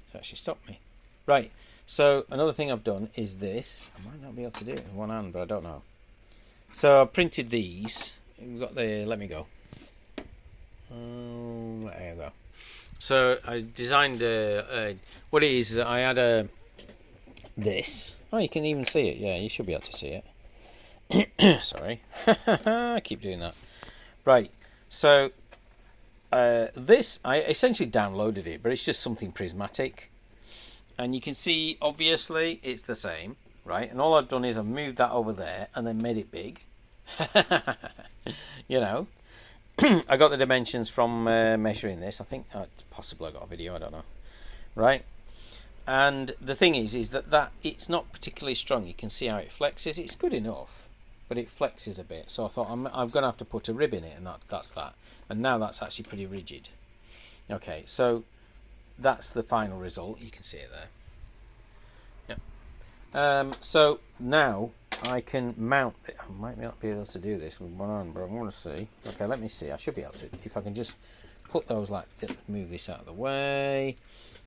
It's actually stopped me. Right, so another thing I've done is this. I might not be able to do it with one hand, but I don't know. So I printed these. We've got the, let me go. There you go. So I designed what it is. I had this. Oh, you can even see it. Yeah, you should be able to see it. Sorry, I keep doing that. Right. So this, I essentially downloaded it, but it's just something prismatic, and you can see obviously it's the same, right? And all I've done is I've moved that over there and then made it big. You know, I got the dimensions from measuring this. I think it's possible I got a video. I don't know. Right. And the thing is that it's not particularly strong. You can see how it flexes. It's good enough, but it flexes a bit. So I thought I'm going to have to put a rib in it, and that's that. And now that's actually pretty rigid. Okay, so that's the final result. You can see it there. Yeah. So now I can mount it. I might not be able to do this with one arm, but I want to see. Okay, let me see. I should be able to. If I can just put those like, move this out of the way.